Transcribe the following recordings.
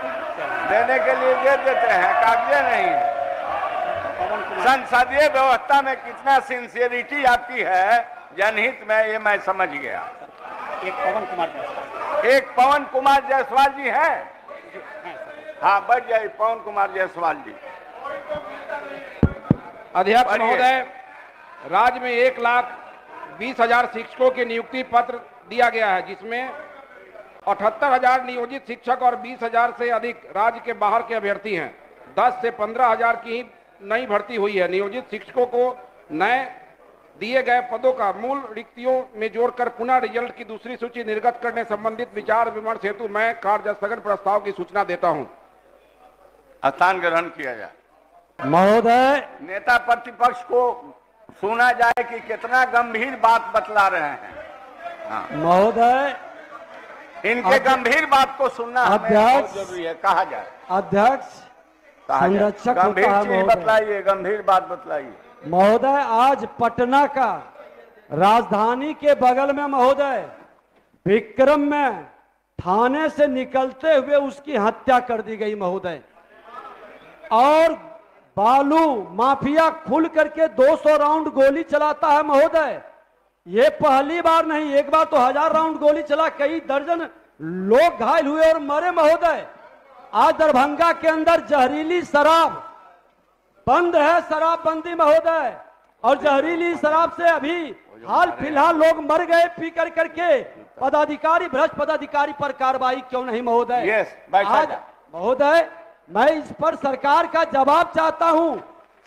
देने के लिए दे देते हैं, कागजे नहीं। संसदीय व्यवस्था में कितना सिंसियरिटी आपकी है जनहित में, ये मैं समझ गया। एक पवन कुमार जायसवाल जी हैं। हाँ, बढ़ जाए पवन कुमार जायसवाल जी। अध्यक्ष महोदय, राज्य में 1,20,000 शिक्षकों के नियुक्ति पत्र दिया गया है, जिसमें 78,000 नियोजित शिक्षक और 20,000 से अधिक राज्य के बाहर के अभ्यर्थी हैं। 10 से 15,000 की ही नई भर्ती हुई है। नियोजित शिक्षकों को नए दिए गए पदों का मूल रिक्तियों में जोड़कर पुनः रिजल्ट की दूसरी सूची निर्गत करने संबंधित विचार विमर्श हेतु मैं कार्य स्थगन प्रस्ताव की सूचना देता हूं। स्थान ग्रहण किया जाए। महोदय, नेता प्रतिपक्ष को सुना जाए कि कितना गंभीर बात बतला रहे हैं। हाँ। महोदय, इनके गंभीर बात को सुनना हमें बहुत जरूरी है। कहा जाए अध्यक्ष, संरक्षक गंभीर होता है चीज महोदय। बतलाइए, गंभीर बात बतलाइए। महोदय, आज पटना का राजधानी के बगल में महोदय विक्रम में थाने से निकलते हुए उसकी हत्या कर दी गई महोदय। और बालू माफिया खुल करके 200 राउंड गोली चलाता है महोदय। ये पहली बार नहीं, एक बार तो 1000 राउंड गोली चला, कई दर्जन लोग घायल हुए और मरे महोदय। आज दरभंगा के अंदर जहरीली शराब बंद है, शराबबंदी महोदय, और जहरीली शराब से अभी हाल फिलहाल लोग मर गए पी कर करके। पदाधिकारी, भ्रष्ट पदाधिकारी पर कार्रवाई क्यों नहीं महोदय? आज महोदय, मैं इस पर सरकार का जवाब चाहता हूं।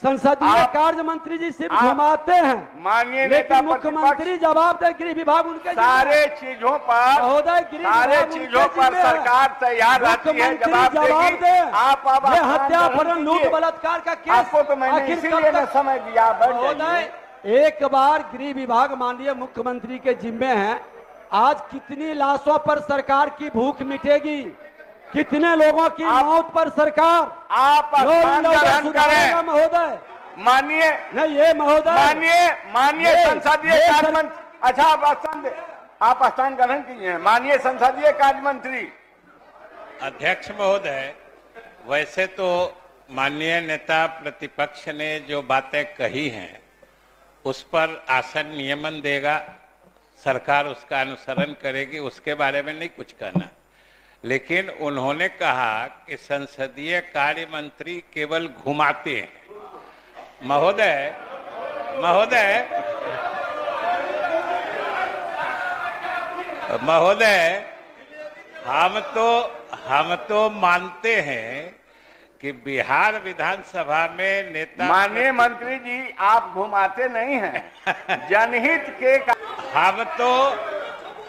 संसदीय कार्य मंत्री जी सिर्फ घुमाते हैं, माननीय लेकिन मुख्यमंत्री जवाब दे। गृह विभाग उनके सारे चीजों पर महोदय, सारे चीजों पर सरकार तैयार रहती है जवाब दे। आप ये हत्या, अपहरण, लूट, बलात्कार का केस आपको तो मैंने इसीलिए मैं समझ दिया। महोदय, एक बार गृह विभाग माननीय मुख्यमंत्री के जिम्मे है। आज कितनी लाशों पर सरकार की भूख मिटेगी, कितने लोगों की मौत पर सरकार आप करें महोदय। मानिए नहीं, ये महोदय मानिए संसदीय कार्य मंत्री। अच्छा, आप स्थान ग्रहण कीजिए। मानिए संसदीय कार्य मंत्री। अध्यक्ष महोदय, वैसे तो माननीय नेता प्रतिपक्ष ने जो बातें कही हैं उस पर आसन नियमन देगा, सरकार उसका अनुसरण करेगी, उसके बारे में नहीं कुछ कहना। लेकिन उन्होंने कहा कि संसदीय कार्य मंत्री केवल घुमाते हैं। महोदय, हम तो मानते हैं कि बिहार विधानसभा में नेता। माननीय मंत्री जी, आप घुमाते नहीं हैं जनहित के।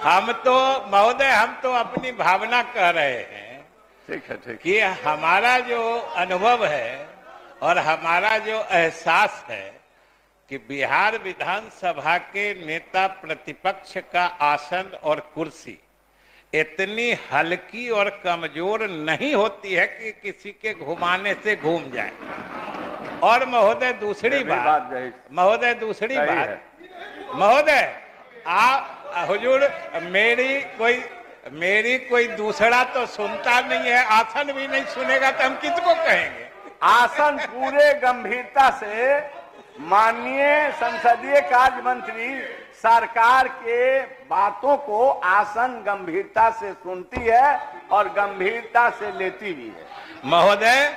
हम तो महोदय, हम तो अपनी भावना कह रहे हैं। ठीक है कि हमारा जो अनुभव है और हमारा जो एहसास है कि बिहार विधानसभा के नेता प्रतिपक्ष का आसन और कुर्सी इतनी हल्की और कमजोर नहीं होती है कि किसी के घुमाने से घूम जाए। और महोदय दूसरी बात महोदय, आप हुजूर, मेरी कोई दूसरा तो सुनता नहीं है, आसन भी नहीं सुनेगा तो हम किसको कहेंगे? आसन पूरे गंभीरता से माननीय संसदीय कार्य मंत्री सरकार के बातों को आसन गंभीरता से सुनती है और गंभीरता से लेती भी है महोदय।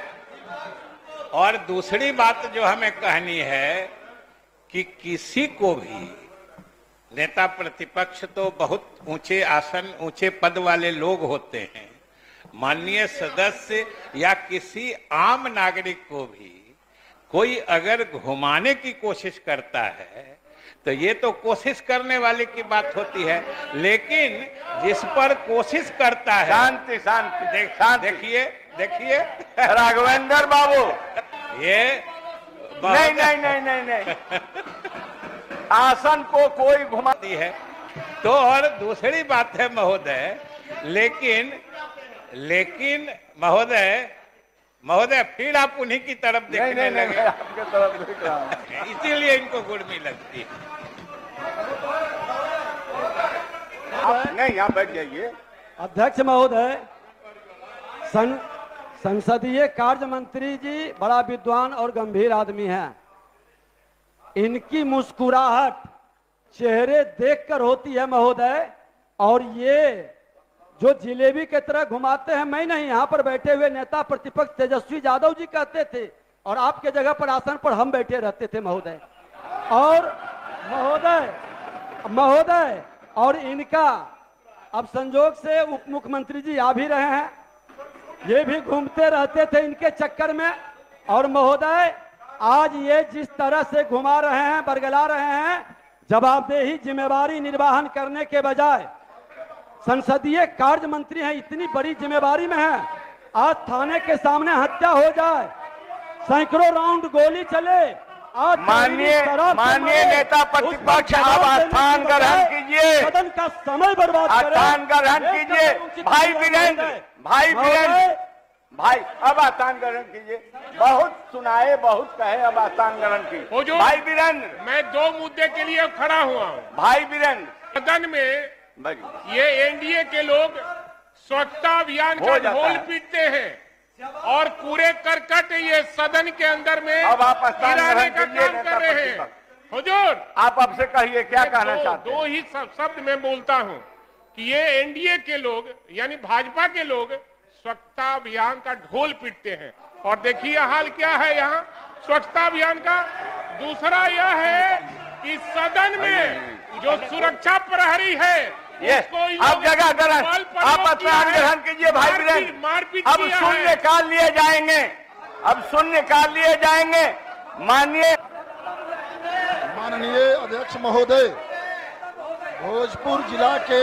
और दूसरी बात जो हमें कहनी है कि किसी को भी, नेता प्रतिपक्ष तो बहुत ऊंचे आसन, ऊंचे पद वाले लोग होते हैं, माननीय सदस्य या किसी आम नागरिक को भी कोई अगर घुमाने की कोशिश करता है तो ये तो कोशिश करने वाले की बात होती है। लेकिन जिस पर कोशिश करता है, शांति, देखिए राघवेंद्र बाबू, ये नहीं आसन को कोई घुमाती है तो। और दूसरी बात है महोदय, लेकिन महोदय फिर आप उन्हीं की तरफ देखने लगे। आपके तरफ देख रहा हूं, इसीलिए इनको गुड़मी लगती है। आप नहीं, यहाँ बैठ जाइए। अध्यक्ष महोदय, संसदीय कार्य मंत्री जी बड़ा विद्वान और गंभीर आदमी हैं। इनकी मुस्कुराहट चेहरे देखकर होती है महोदय, और ये जो जिलेबी की तरह घुमाते हैं, मैं नहीं, यहाँ पर बैठे हुए नेता प्रतिपक्ष तेजस्वी यादव जी कहते थे, और आपके जगह पर आसन पर हम बैठे रहते थे महोदय। और महोदय और इनका अब संजोग से उप मुख्यमंत्री जी आ भी रहे हैं, ये भी घूमते रहते थे इनके चक्कर में। और महोदय आज ये जिस तरह से घुमा रहे हैं, बरगला रहे हैं, जवाबदेही जिम्मेवारी निर्वहन करने के बजाय, संसदीय कार्य मंत्री हैं, इतनी बड़ी जिम्मेवारी में है, आज थाने के सामने हत्या हो जाए, सैकड़ों राउंड गोली चले, आज माननीय नेता प्रतिपक्ष आप स्थान ग्रहण कीजिए, सदन का समय बर्बाद करें, स्थान ग्रहण कीजिए। भाई वीरेंद्र भाई अब स्थान ग्रहण कीजिए। बहुत सुनाए बहुत कहे, अब स्थान ग्रहण कीजिए। भाई वीरेंद्र, मैं 2 मुद्दे के लिए खड़ा हुआ हूँ। भाई वीरेंद्र, सदन में ये एनडीए के लोग स्वच्छता अभियान का ढोल पीटते हैं और कूड़े करकट ये सदन के अंदर में अब आप गिराने का काम कर रहे हैं। हुजूर, आप अब से कहिए क्या कहना चाहते हैं। 2 ही शब्द में बोलता हूं कि ये एनडीए के लोग यानी भाजपा के लोग स्वच्छता अभियान का ढोल पीटते हैं, और देखिए हाल क्या है यहाँ स्वच्छता अभियान का। दूसरा यह है कि सदन में जो सुरक्षा प्रहरी है अब जगह ग्रहण, आप स्थान ग्रहण कीजिए। भाई वीरेंद्र, अब शून्यकाल लिए जाएंगे, अब शून्यकाल लिए जाएंगे। माननीय अध्यक्ष महोदय, भोजपुर जिला के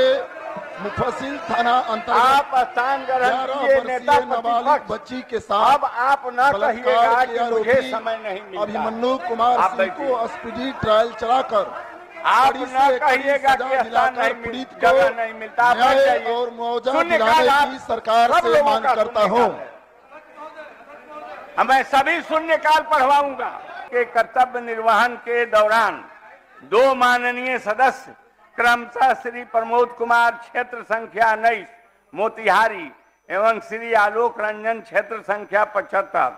मुफस्सिल थाना अंतर्गत आप स्थान ग्रहण कीजिए। नेता नाबालिग बच्ची के साथ अब आप न कहिएगा कि मुझे समय नहीं मिलता। अभिमन्यु कुमार सिंह को स्पीडी ट्रायल चलाकर आप न कहिएगा कि स्थान नहीं जगह नहीं मिलता। और मुआवजा दिलाने की सरकार से मांग करता हूँ। मैं सभी शून्यकाल पढ़वाऊंगा के कर्तव्य निर्वहन के दौरान 2 माननीय सदस्य क्रमशः श्री प्रमोद कुमार क्षेत्र संख्या 19 मोतिहारी एवं श्री आलोक रंजन क्षेत्र संख्या 75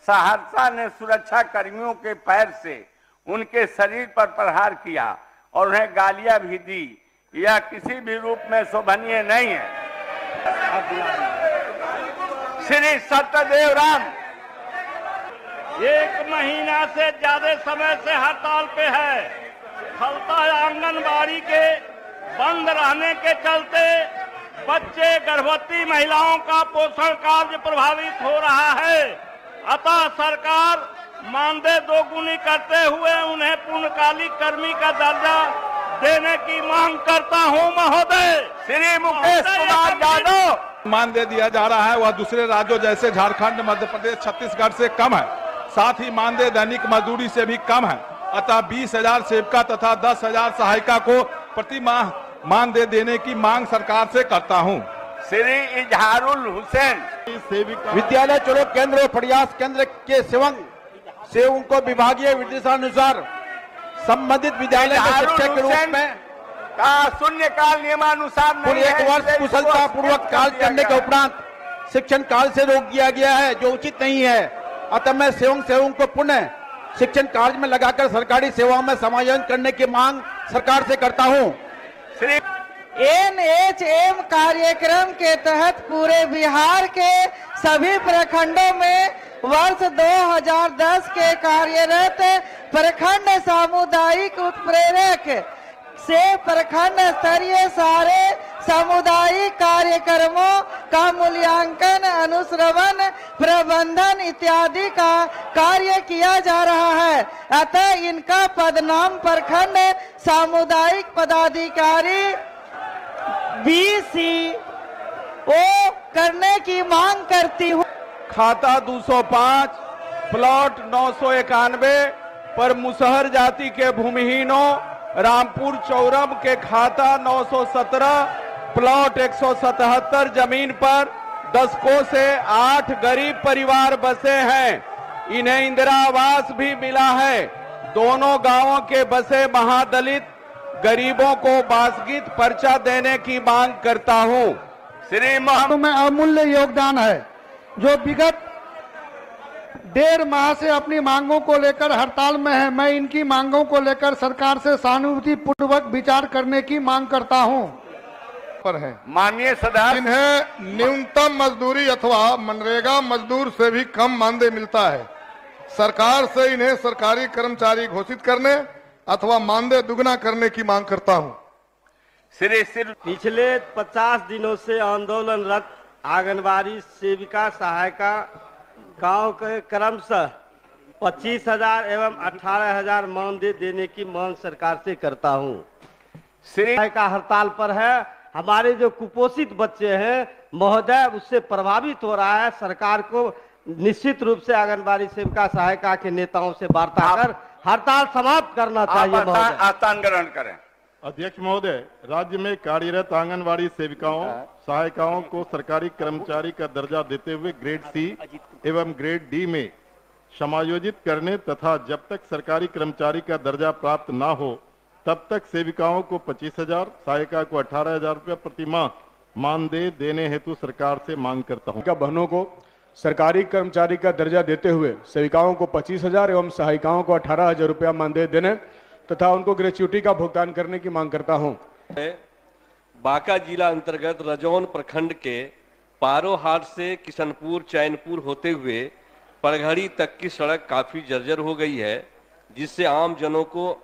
सहरसा ने सुरक्षा कर्मियों के पैर से उनके शरीर पर प्रहार किया और उन्हें गालियां भी दी। यह किसी भी रूप में शोभनीय नहीं है। श्री सत्यदेव राम 1 महीना से ज्यादा समय से हड़ताल पे है। फलता आंगनबाड़ी के बंद रहने के चलते बच्चे गर्भवती महिलाओं का पोषण कार्य प्रभावित हो रहा है। अतः सरकार मानदेय 2 गुनी करते हुए उन्हें पूर्णकालिक कर्मी का दर्जा देने की मांग करता हूं महोदय। श्री मुकेश कुमार यादव, मानदेय दिया जा रहा है वह दूसरे राज्यों जैसे झारखंड, मध्य प्रदेश, छत्तीसगढ़ से कम है। साथ ही मानदेय दैनिक मजदूरी से भी कम है। अतः 20,000 सेविका तथा 10,000 सहायिका को प्रति माह मानदेय देने की मांग सरकार से करता हूं। श्री इजहारुल हुसैन, विद्यालय चलो केंद्र और प्रयास केंद्र के सेवकों को विभागीय निर्देशानुसार संबंधित विद्यालय में शिक्षक के रूप में का शून्यकाल नियमानुसार नहीं है। 1 वर्ष कुशलता पूर्वक काल करने के उपरांत शिक्षण काल से रोक दिया गया है, जो उचित नहीं है। अतः मैं सेवकों को पुनः शिक्षण कार्य में लगाकर सरकारी सेवाओं में समायोजन करने की मांग सरकार से करता हूं। श्री NHM कार्यक्रम के तहत पूरे बिहार के सभी प्रखंडों में वर्ष 2010 के कार्यरत प्रखंड सामुदायिक उत्प्रेरक से प्रखंड स्तरीय सारे सामुदायिक कार्यक्रमों का मूल्यांकन, अनुश्रवण, प्रबंधन इत्यादि का कार्य किया जा रहा है। अतः इनका पदनाम प्रखंड सामुदायिक पदाधिकारी BCO करने की मांग करती हूँ। खाता 205 प्लॉट 991 पर मुसहर जाति के भूमिहीनों रामपुर चौरम के खाता 917 प्लॉट 177 जमीन पर दशकों से 8 गरीब परिवार बसे हैं। इन्हें इंदिरा आवास भी मिला है। दोनों गांवों के बसे महादलित गरीबों को बासगीत पर्चा देने की मांग करता हूं। श्री में अमूल्य योगदान है। जो विगत 1.5 माह से अपनी मांगों को लेकर हड़ताल में है, मैं इनकी मांगों को लेकर सरकार से सहानुभूति पूर्वक विचार करने की मांग करता हूं। पर है माननीय सदस्य, इन्हें न्यूनतम मजदूरी अथवा मनरेगा मजदूर से भी कम मानदेय मिलता है। सरकार से इन्हें सरकारी कर्मचारी घोषित करने अथवा मानदेय दुगना करने की मांग करता हूं। पिछले 50 दिनों से आंदोलनरत आंगनबाड़ी सेविका सहायिका गांव के क्रमशः 25,000 एवं 18,000 मानदेय देने की मांग सरकार से करता हूं। सहायिका हड़ताल पर है। हमारे जो कुपोषित बच्चे हैं महोदय, उससे प्रभावित हो रहा है। सरकार को निश्चित रूप से आंगनबाड़ी सेविका सहायिका के नेताओं से वार्ता कर हड़ताल समाप्त करना चाहिए। आस्थान ग्रहण करें। अध्यक्ष महोदय, राज्य में कार्यरत आंगनवाड़ी सेविकाओं सहायिकाओं को सरकारी कर्मचारी का दर्जा देते हुए ग्रेड सी एवं ग्रेड डी में समायोजित करने तथा जब तक सरकारी कर्मचारी का दर्जा प्राप्त न हो तब तक सेविकाओं को 25,000, सहायिका को 18,000 रुपया प्रति माह मानदेय देने हेतु सरकार से मांग करता हूँ। बहनों को सरकारी कर्मचारी का दर्जा देते हुए सेविकाओं को 25,000 एवं सहायिकाओं को 18,000 रुपया मानदेय देने तथा उनको ग्रेच्युटी का भुगतान करने की मांग करता हूं। बांका जिला अंतर्गत रजौन प्रखंड के पारोहाट से किशनपुर चैनपुर होते हुए परघड़ी तक की सड़क काफी जर्जर हो गई है, जिससे आम जनों को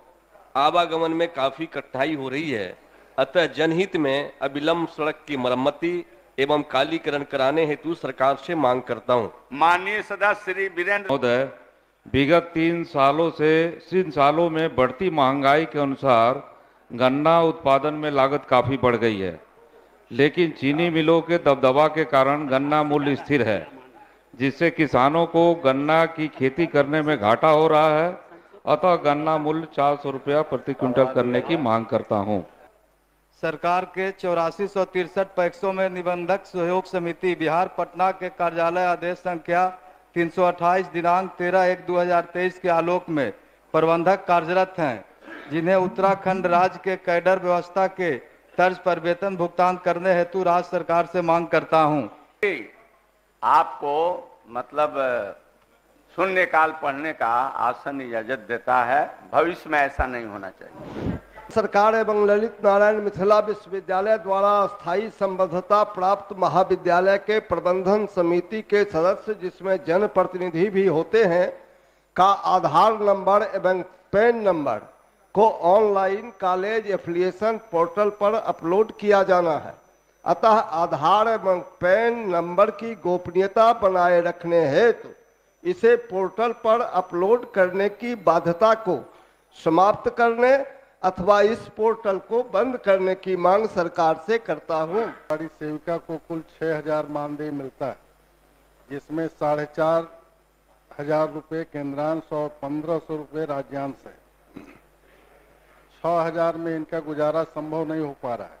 आवागमन में काफी कठिनाई हो रही है। अतः जनहित में अविलंब सड़क की मरम्मती एवं कालीकरण कराने हेतु सरकार से मांग करता हूं। माननीय सदस्य श्री वीरेंद्र महोदय, विगत 3 सालों में बढ़ती महंगाई के अनुसार गन्ना उत्पादन में लागत काफी बढ़ गई है, लेकिन चीनी मिलों के दबदबा के कारण गन्ना मूल्य स्थिर है, जिससे किसानों को गन्ना की खेती करने में घाटा हो रहा है। अतः गन्ना मूल्य 400 रुपया प्रति क्विंटल करने की मांग करता हूं। सरकार के 8463 पैक्सों में निबंधक सहयोग समिति बिहार पटना के कार्यालय आदेश संख्या 328 दिनांक 13/1/2023 के आलोक में प्रबंधक कार्यरत हैं, जिन्हें उत्तराखंड राज्य के कैडर व्यवस्था के तर्ज पर वेतन भुगतान करने हेतु राज्य सरकार से मांग करता हूं। आपको मतलब शून्यकाल पढ़ने का आसन इजाजत देता है। भविष्य में ऐसा नहीं होना चाहिए। सरकार एवं ललित नारायण मिथिला विश्वविद्यालय द्वारा स्थायी संबद्धता प्राप्त महाविद्यालय के प्रबंधन समिति के सदस्य, जिसमें जनप्रतिनिधि भी होते हैं, का आधार नंबर एवं पैन नंबर को ऑनलाइन कॉलेज एफिलिएशन पोर्टल पर अपलोड किया जाना है। अतः आधार एवं पैन नंबर की गोपनीयता बनाए रखने हेतु इसे पोर्टल पर अपलोड करने की बाध्यता को समाप्त करने अथवा इस पोर्टल को बंद करने की मांग सरकार से करता हूं। आंगनबाड़ी सेविका को कुल 6,000 मानदेय मिलता है, जिसमें 4,500 रुपये केंद्रांश और 1,500 रुपये राज्यांश है। 6,000 में इनका गुजारा संभव नहीं हो पा रहा है।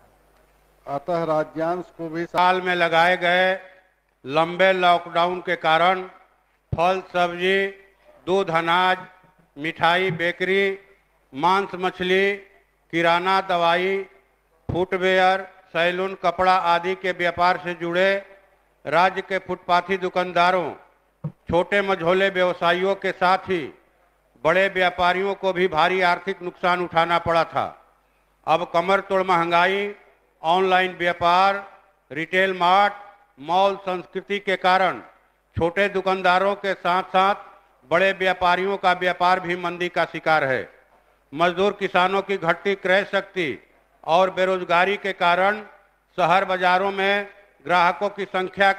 अतः राज्यांश को भी साल में लगाए गए लंबे लॉकडाउन के कारण फल सब्जी, दूध अनाज, मिठाई, बेकरी, मांस मछली, किराना, दवाई, फुटवेयर, सैलून, कपड़ा आदि के व्यापार से जुड़े राज्य के फुटपाथी दुकानदारों, छोटे मझोले व्यवसायियों के साथ ही बड़े व्यापारियों को भी भारी आर्थिक नुकसान उठाना पड़ा था। अब कमर तोड़ महंगाई, ऑनलाइन व्यापार, रिटेल मार्ट, मॉल संस्कृति के कारण छोटे दुकानदारों के साथ साथ बड़े व्यापारियों का व्यापार भी मंदी का शिकार है। मजदूर किसानों की घटती क्रय शक्ति और बेरोजगारी के कारण शहर बाजारों में ग्राहकों की संख्या